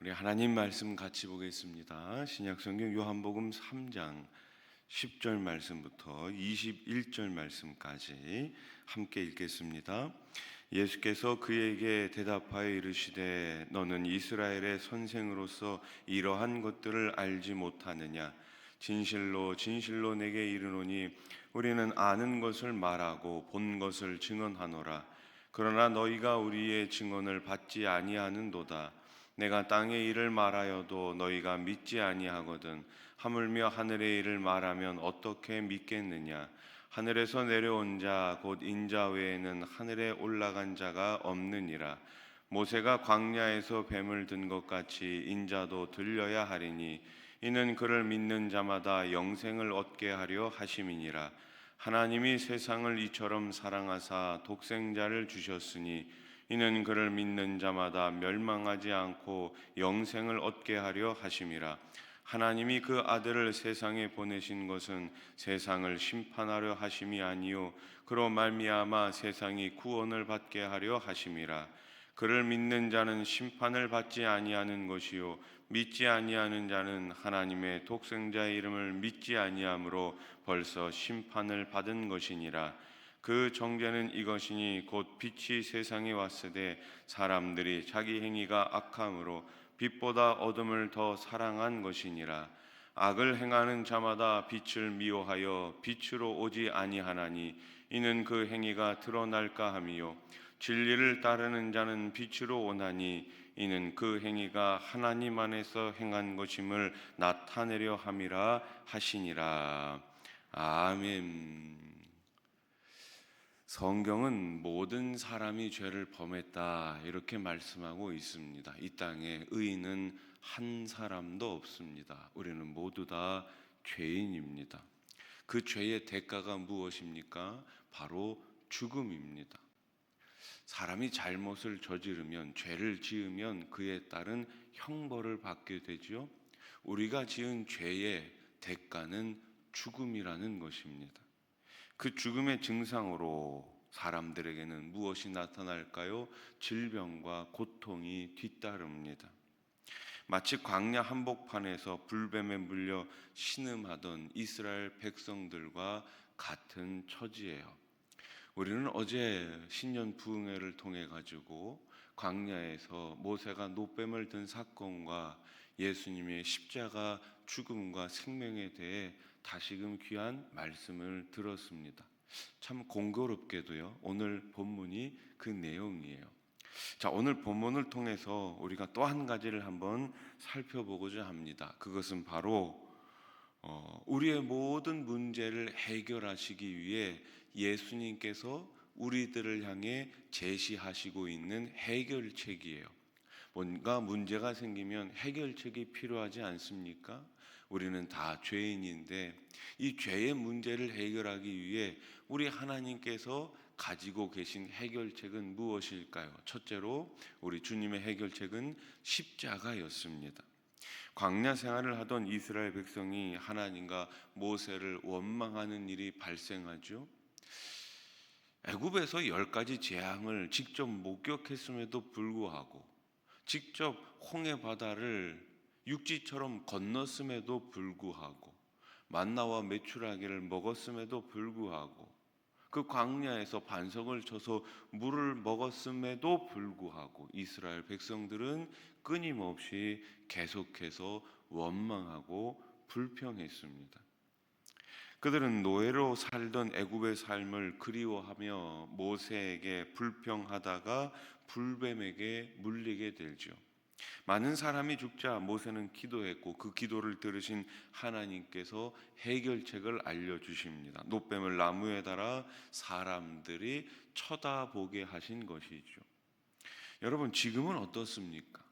우리 하나님 말씀 같이 보겠습니다. 신약성경 요한복음 3장 10절 말씀부터 21절 말씀까지 함께 읽겠습니다. 예수께서 그에게 대답하여 이르시되 너는 이스라엘의 선생으로서 이러한 것들을 알지 못하느냐? 진실로 진실로 내게 이르노니 우리는 아는 것을 말하고 본 것을 증언하노라. 그러나 너희가 우리의 증언을 받지 아니하는도다. 내가 땅의 일을 말하여도 너희가 믿지 아니하거든. 하물며 하늘의 일을 말하면 어떻게 믿겠느냐? 하늘에서 내려온 자 곧 인자 외에는 하늘에 올라간 자가 없느니라. 모세가 광야에서 뱀을 든 것 같이 인자도 들려야 하리니 이는 그를 믿는 자마다 영생을 얻게 하려 하심이니라. 하나님이 세상을 이처럼 사랑하사 독생자를 주셨으니 이는 그를 믿는 자마다 멸망하지 않고 영생을 얻게 하려 하심이라. 하나님이 그 아들을 세상에 보내신 것은 세상을 심판하려 하심이 아니요 그로 말미암아 세상이 구원을 받게 하려 하심이라. 그를 믿는 자는 심판을 받지 아니하는 것이요 믿지 아니하는 자는 하나님의 독생자의 이름을 믿지 아니하므로 벌써 심판을 받은 것이니라. 그 정죄는 이것이니 곧 빛이 세상에 왔으되 사람들이 자기 행위가 악함으로 빛보다 어둠을 더 사랑한 것이니라. 악을 행하는 자마다 빛을 미워하여 빛으로 오지 아니하나니 이는 그 행위가 드러날까 함이요 진리를 따르는 자는 빛으로 오나니 이는 그 행위가 하나님 안에서 행한 것임을 나타내려 함이라 하시니라. 아멘. 성경은 모든 사람이 죄를 범했다 이렇게 말씀하고 있습니다. 이 땅에 의인은 한 사람도 없습니다. 우리는 모두 다 죄인입니다. 그 죄의 대가가 무엇입니까? 바로 죽음입니다. 사람이 잘못을 저지르면, 죄를 지으면 그에 따른 형벌을 받게 되지요. 우리가 지은 죄의 대가는 죽음이라는 것입니다. 그 죽음의 증상으로 사람들에게는 무엇이 나타날까요? 질병과 고통이 뒤따릅니다. 마치 광야 한복판에서 불뱀에 물려 신음하던 이스라엘 백성들과 같은 처지예요. 우리는 어제 신년 부흥회를 통해 가지고 광야에서 모세가 노뱀을 든 사건과 예수님의 십자가 죽음과 생명에 대해 다시금 귀한 말씀을 들었습니다. 참 공교롭게도요, 오늘 본문이 그 내용이에요. 자, 오늘 본문을 통해서 우리가 또 한 가지를 한번 살펴보고자 합니다. 그것은 바로 우리의 모든 문제를 해결하시기 위해 예수님께서 우리들을 향해 제시하시고 있는 해결책이에요. 뭔가 문제가 생기면 해결책이 필요하지 않습니까? 우리는 다 죄인인데 이 죄의 문제를 해결하기 위해 우리 하나님께서 가지고 계신 해결책은 무엇일까요? 첫째로 우리 주님의 해결책은 십자가였습니다. 광야 생활을 하던 이스라엘 백성이 하나님과 모세를 원망하는 일이 발생하죠. 애굽에서 10가지 재앙을 직접 목격했음에도 불구하고, 직접 홍해 바다를 육지처럼 건넜음에도 불구하고, 만나와 메추라기를 먹었음에도 불구하고, 그 광야에서 반석을 쳐서 물을 먹었음에도 불구하고 이스라엘 백성들은 끊임없이 계속해서 원망하고 불평했습니다. 그들은 노예로 살던 애굽의 삶을 그리워하며 모세에게 불평하다가 불뱀에게 물리게 되죠. 많은 사람이 죽자 모세는 기도했고 그 기도를 들으신 하나님께서 해결책을 알려주십니다. 노뱀을 나무에 달아 사람들이 쳐다보게 하신 것이죠. 여러분, 지금은 어떻습니까?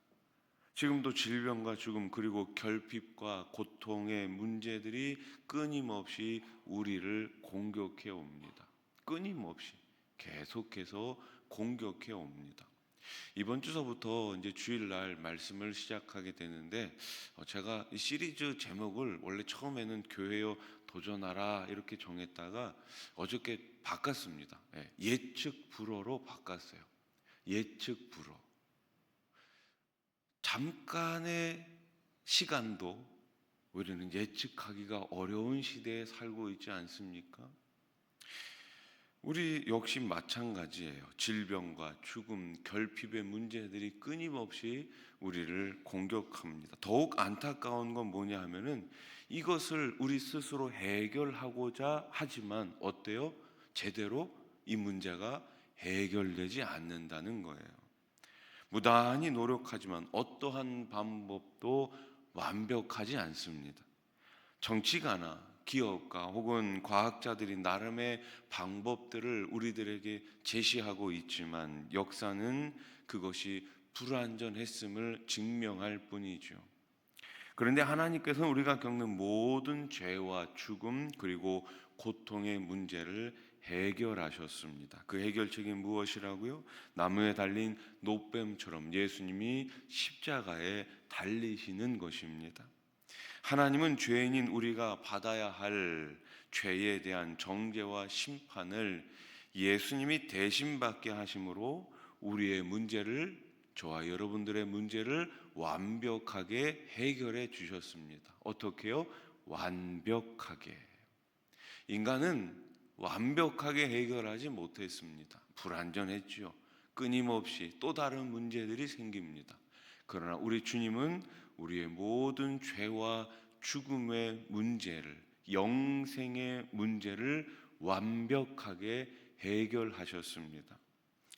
지금도 질병과 죽음 그리고 결핍과 고통의 문제들이 끊임없이 우리를 공격해 옵니다. 끊임없이 계속해서 공격해 옵니다. 이번 주서부터 이제 주일날 말씀을 시작하게 되는데 제가 이 시리즈 제목을 원래 처음에는 교회여 도전하라 이렇게 정했다가 어저께 바꿨습니다. 예측 불허로 바꿨어요. 예측 불허. 잠깐의 시간도 우리는 예측하기가 어려운 시대에 살고 있지 않습니까? 우리 역시 마찬가지예요. 질병과 죽음, 결핍의 문제들이 끊임없이 우리를 공격합니다. 더욱 안타까운 건 뭐냐 하면은 이것을 우리 스스로 해결하고자 하지만 어때요? 제대로 이 문제가 해결되지 않는다는 거예요. 무단히 노력하지만 어떠한 방법도 완벽하지 않습니다. 정치가나 기업가 혹은 과학자들이 나름의 방법들을 우리들에게 제시하고 있지만 역사는 그것이 불완전했음을 증명할 뿐이죠. 그런데 하나님께서는 우리가 겪는 모든 죄와 죽음 그리고 고통의 문제를 해결하셨습니다. 그 해결책이 무엇이라고요? 나무에 달린 노뱀처럼 예수님이 십자가에 달리시는 것입니다. 하나님은 죄인인 우리가 받아야 할 죄에 대한 정죄와 심판을 예수님이 대신 받게 하심으로 우리의 문제를, 저와 여러분들의 문제를 완벽하게 해결해 주셨습니다. 어떻게요? 완벽하게. 인간은 완벽하게 해결하지 못했습니다. 불완전했지요. 끊임없이 또 다른 문제들이 생깁니다. 그러나 우리 주님은 우리의 모든 죄와 죽음의 문제를, 영생의 문제를 완벽하게 해결하셨습니다.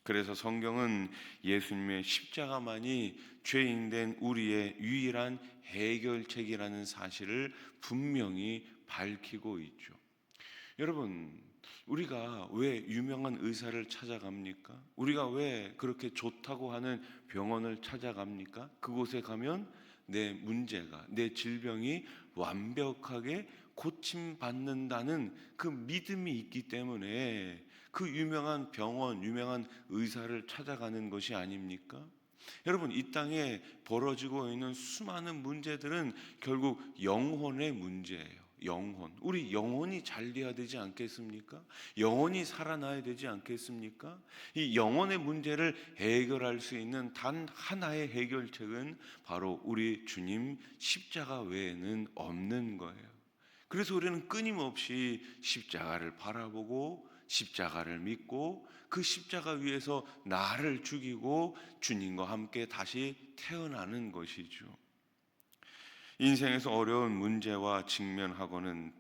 그래서 성경은 예수님의 십자가만이 죄인된 우리의 유일한 해결책이라는 사실을 분명히 밝히고 있죠. 여러분, 우리가 왜 유명한 의사를 찾아갑니까? 우리가 왜 그렇게 좋다고 하는 병원을 찾아갑니까? 그곳에 가면 내 문제가, 내 질병이 완벽하게 고침받는다는 그 믿음이 있기 때문에 그 유명한 병원, 유명한 의사를 찾아가는 것이 아닙니까? 여러분, 이 땅에 벌어지고 있는 수많은 문제들은 결국 영혼의 문제예요. 영혼. 우리 영혼이 잘 돼야 되지 않겠습니까? 영혼이 살아나야 되지 않겠습니까? 이 영혼의 문제를 해결할 수 있는 단 하나의 해결책은 바로 우리 주님 십자가 외에는 없는 거예요. 그래서 우리는 끊임없이 십자가를 바라보고 십자가를 믿고 그 십자가 위에서 나를 죽이고 주님과 함께 다시 태어나는 것이죠. 인생에서 어려운 문제와 직면하거든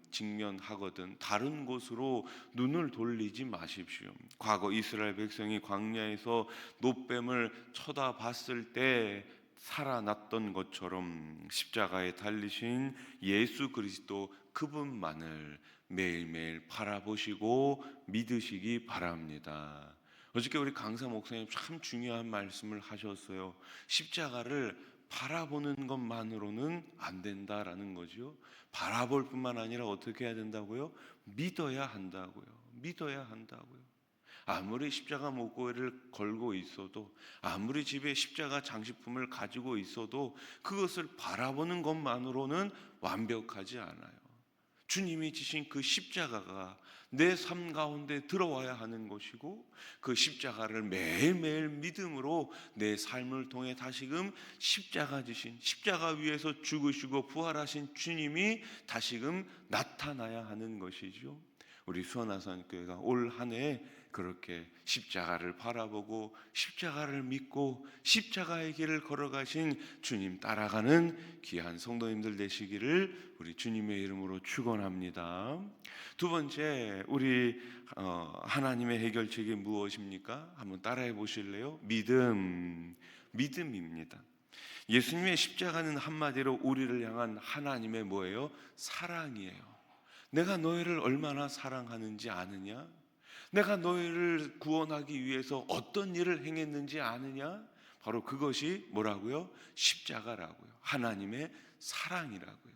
다른 곳으로 눈을 돌리지 마십시오. 과거 이스라엘 백성이 광야에서 노뱀을 쳐다봤을 때 살아났던 것처럼 십자가에 달리신 예수 그리스도 그분만을 매일매일 바라보시고 믿으시기 바랍니다. 어저께 우리 강사 목사님 참 중요한 말씀을 하셨어요. 십자가를 바라보는 것만으로는 안 된다라는 거죠. 바라볼 뿐만 아니라 어떻게 해야 된다고요? 믿어야 한다고요. 믿어야 한다고요. 아무리 십자가 목걸이를 걸고 있어도, 아무리 집에 십자가 장식품을 가지고 있어도 그것을 바라보는 것만으로는 완벽하지 않아요. 주님이 지신 그 십자가가 내 삶 가운데 들어와야 하는 것이고, 그 십자가를 매일매일 믿음으로 내 삶을 통해 다시금 십자가 지신, 십자가 위에서 죽으시고 부활하신 주님이 다시금 나타나야 하는 것이죠. 우리 수원아산교회가 올 한 해 그렇게 십자가를 바라보고 십자가를 믿고 십자가의 길을 걸어가신 주님 따라가는 귀한 성도님들 되시기를 우리 주님의 이름으로 축원합니다. 두 번째, 우리 하나님의 해결책이 무엇입니까? 한번 따라해 보실래요? 믿음입니다. 예수님의 십자가는 한마디로 우리를 향한 하나님의 뭐예요? 사랑이에요. 내가 너희를 얼마나 사랑하는지 아느냐? 내가 너희를 구원하기 위해서 어떤 일을 행했는지 아느냐? 바로 그것이 뭐라고요? 십자가라고요. 하나님의 사랑이라고요.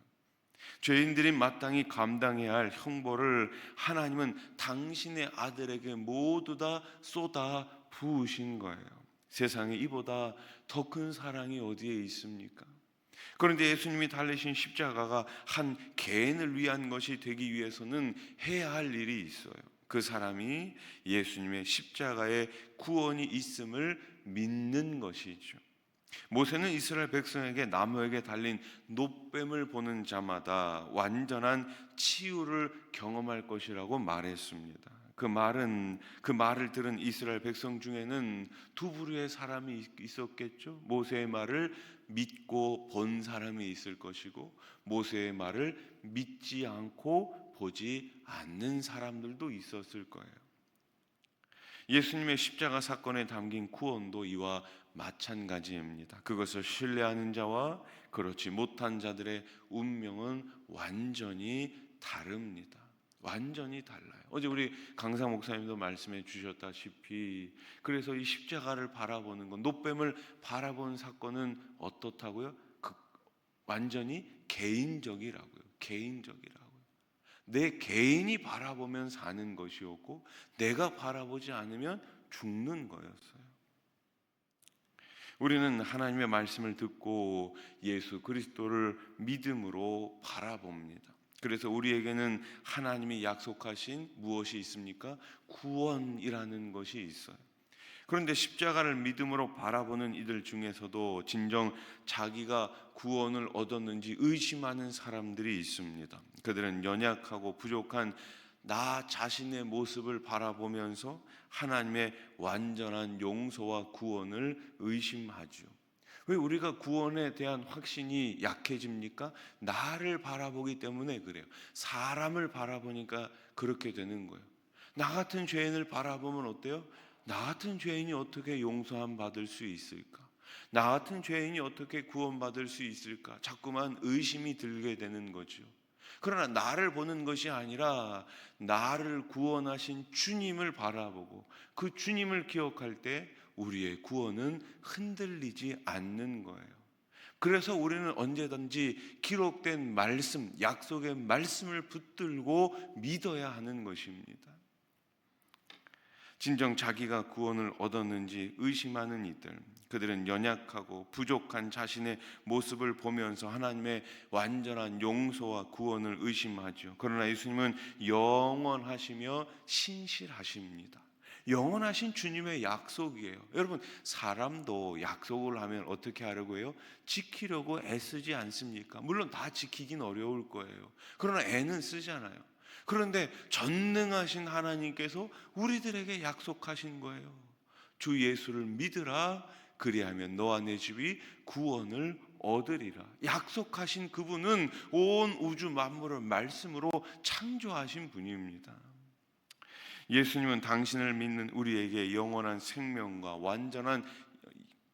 죄인들이 마땅히 감당해야 할 형벌을 하나님은 당신의 아들에게 모두 다 쏟아 부으신 거예요. 세상에 이보다 더 큰 사랑이 어디에 있습니까? 그런데 예수님이 달리신 십자가가 한 개인을 위한 것이 되기 위해서는 해야 할 일이 있어요. 그 사람이 예수님의 십자가의 구원이 있음을 믿는 것이죠. 모세는 이스라엘 백성에게 나무에게 달린 놋뱀을 보는 자마다 완전한 치유를 경험할 것이라고 말했습니다. 그 말을 들은 이스라엘 백성 중에는 두 부류의 사람이 있었겠죠. 모세의 말을 믿고 본 사람이 있을 것이고, 모세의 말을 믿지 않고 보지 않는 사람들도 있었을 거예요. 예수님의 십자가 사건에 담긴 구원도 이와 마찬가지입니다. 그것을 신뢰하는 자와 그렇지 못한 자들의 운명은 완전히 다릅니다. 완전히 달라요. 어제 우리 강사 목사님도 말씀해 주셨다시피, 그래서 이 십자가를 바라보는 것, 놋뱀을 바라본 사건은 어떻다고요? 완전히 개인적이라고요. 개인적이라고요. 내 개인이 바라보면 사는 것이었고, 내가 바라보지 않으면 죽는 거였어요. 우리는 하나님의 말씀을 듣고 예수 그리스도를 믿음으로 바라봅니다. 그래서 우리에게는 하나님이 약속하신 무엇이 있습니까? 구원이라는 것이 있어요. 그런데 십자가를 믿음으로 바라보는 이들 중에서도 진정 자기가 구원을 얻었는지 의심하는 사람들이 있습니다. 그들은 연약하고 부족한 나 자신의 모습을 바라보면서 하나님의 완전한 용서와 구원을 의심하죠. 왜 우리가 구원에 대한 확신이 약해집니까? 나를 바라보기 때문에 그래요. 사람을 바라보니까 그렇게 되는 거예요. 나 같은 죄인을 바라보면 어때요? 나 같은 죄인이 어떻게 용서함 받을 수 있을까? 나 같은 죄인이 어떻게 구원받을 수 있을까? 자꾸만 의심이 들게 되는 거죠. 그러나 나를 보는 것이 아니라 나를 구원하신 주님을 바라보고 그 주님을 기억할 때 우리의 구원은 흔들리지 않는 거예요. 그래서 우리는 언제든지 기록된 말씀, 약속의 말씀을 붙들고 믿어야 하는 것입니다. 진정 자기가 구원을 얻었는지 의심하는 이들, 그들은 연약하고 부족한 자신의 모습을 보면서 하나님의 완전한 용서와 구원을 의심하죠. 그러나 예수님은 영원하시며 신실하십니다. 영원하신 주님의 약속이에요. 여러분, 사람도 약속을 하면 어떻게 하려고 해요? 지키려고 애쓰지 않습니까? 물론 다 지키긴 어려울 거예요. 그러나 애는 쓰잖아요. 그런데 전능하신 하나님께서 우리들에게 약속하신 거예요. 주 예수를 믿으라, 그리하면 너와 내 집이 구원을 얻으리라. 약속하신 그분은 온 우주 만물을 말씀으로 창조하신 분입니다. 예수님은 당신을 믿는 우리에게 영원한 생명과 완전한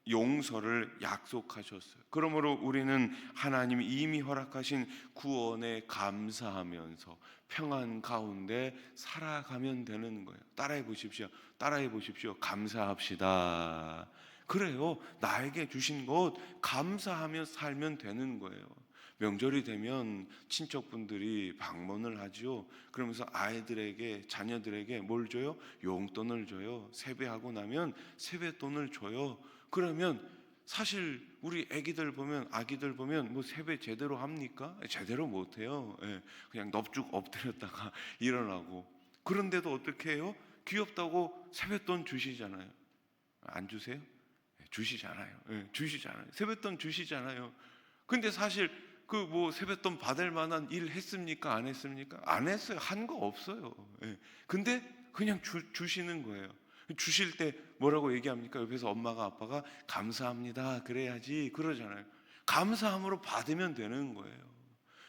용서를 약속하셨어요. 그러므로 우리는 하나님이 이미 허락하신 구원에 감사하면서 평안 가운데 살아가면 되는 거예요. 따라해 보십시오. 따라해 보십시오. 감사합시다. 그래요. 나에게 주신 것 감사하며 살면 되는 거예요. 명절이 되면 친척분들이 방문을 하죠. 그러면서 아이들에게, 자녀들에게 뭘 줘요? 용돈을 줘요. 세배하고 나면 세뱃돈을 줘요. 그러면 사실 우리 아기들 보면 뭐 세배 제대로 합니까? 제대로 못 해요. 그냥 넙죽 엎드렸다가 일어나고. 그런데도 어떻게 해요? 귀엽다고 세뱃돈 주시잖아요. 안 주세요? 주시잖아요. 주시잖아요. 세뱃돈 주시잖아요. 근데 사실 그 뭐 세뱃돈 받을 만한 일 했습니까? 안 했습니까? 안 했어요. 한 거 없어요. 근데 그냥 주시는 거예요. 주실 때 뭐라고 얘기합니까? 옆에서 엄마가 아빠가 감사합니다 그래야지 그러잖아요. 감사함으로 받으면 되는 거예요.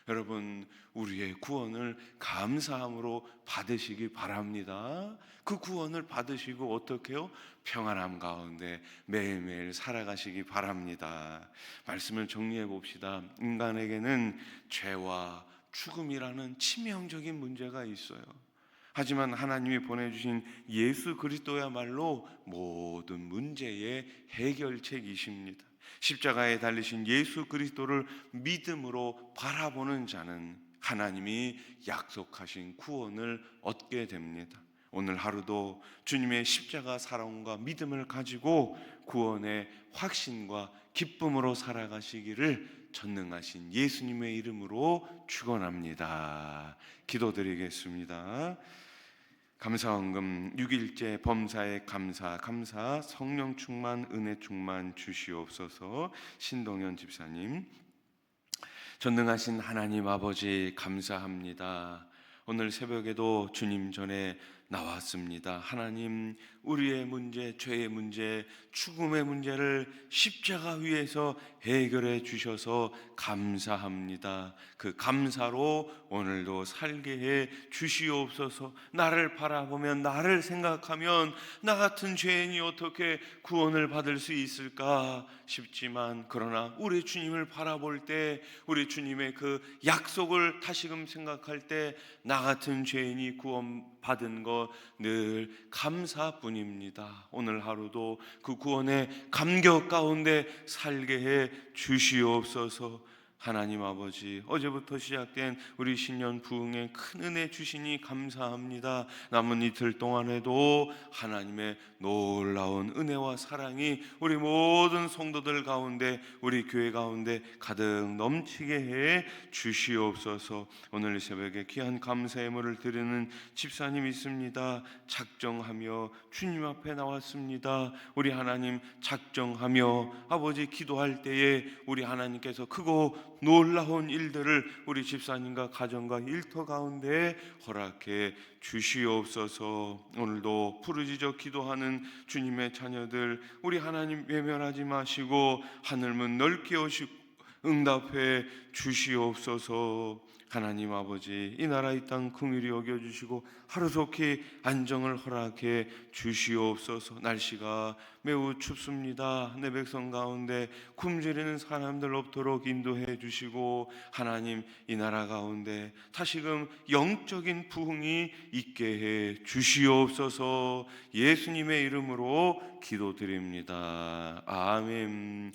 여러분, 우리의 구원을 감사함으로 받으시기 바랍니다. 그 구원을 받으시고 어떻게 해요? 평안함 가운데 매일매일 살아가시기 바랍니다. 말씀을 정리해 봅시다. 인간에게는 죄와 죽음이라는 치명적인 문제가 있어요. 하지만 하나님이 보내주신 예수 그리스도야말로 모든 문제의 해결책이십니다. 십자가에 달리신 예수 그리스도를 믿음으로 바라보는 자는 하나님이 약속하신 구원을 얻게 됩니다. 오늘 하루도 주님의 십자가 사랑과 믿음을 가지고 구원의 확신과 기쁨으로 살아가시기를 전능하신 예수님의 이름으로 축원합니다. 기도드리겠습니다. 감사원금 6일째 범사에 감사 성령 충만 은혜 충만 주시옵소서. 신동현 집사님. 전능하신 하나님 아버지 감사합니다. 오늘 새벽에도 주님 전에 나왔습니다. 하나님, 우리의 문제, 죄의 문제, 죽음의 문제를 십자가 위에서 해결해 주셔서 감사합니다. 그 감사로 오늘도 살게 해 주시옵소서. 나를 바라보면, 나를 생각하면 나 같은 죄인이 어떻게 구원을 받을 수 있을까 싶지만, 그러나 우리 주님을 바라볼 때, 우리 주님의 그 약속을 다시금 생각할 때 나 같은 죄인이 구원받은 것 늘 감사뿐입니다. 오늘 하루도 그 구원의 감격 가운데 살게 해 주시옵소서. 하나님 아버지, 어제부터 시작된 우리 신년 부흥에 큰 은혜 주시니 감사합니다. 남은 이틀 동안에도 하나님의 놀라운 은혜와 사랑이 우리 모든 성도들 가운데, 우리 교회 가운데 가득 넘치게 해 주시옵소서. 오늘 새벽에 귀한 감사의 예물을 드리는 집사님 있습니다. 작정하며 주님 앞에 나왔습니다. 우리 하나님 작정하며 아버지 기도할 때에 우리 하나님께서 크고 놀라운 일들을 우리 집사님과 가정과 일터 가운데 허락해 주시옵소서. 오늘도 부르짖어 기도하는 주님의 자녀들, 우리 하나님 외면하지 마시고 하늘문 넓게 여시고 응답해 주시옵소서. 하나님 아버지, 이 나라 이 땅 긍휼히 여겨주시고 하루속히 안정을 허락해 주시옵소서. 날씨가 매우 춥습니다. 내 백성 가운데 굶주리는 사람들 없도록 인도해 주시고, 하나님 이 나라 가운데 다시금 영적인 부흥이 있게 해 주시옵소서. 예수님의 이름으로 기도드립니다. 아멘.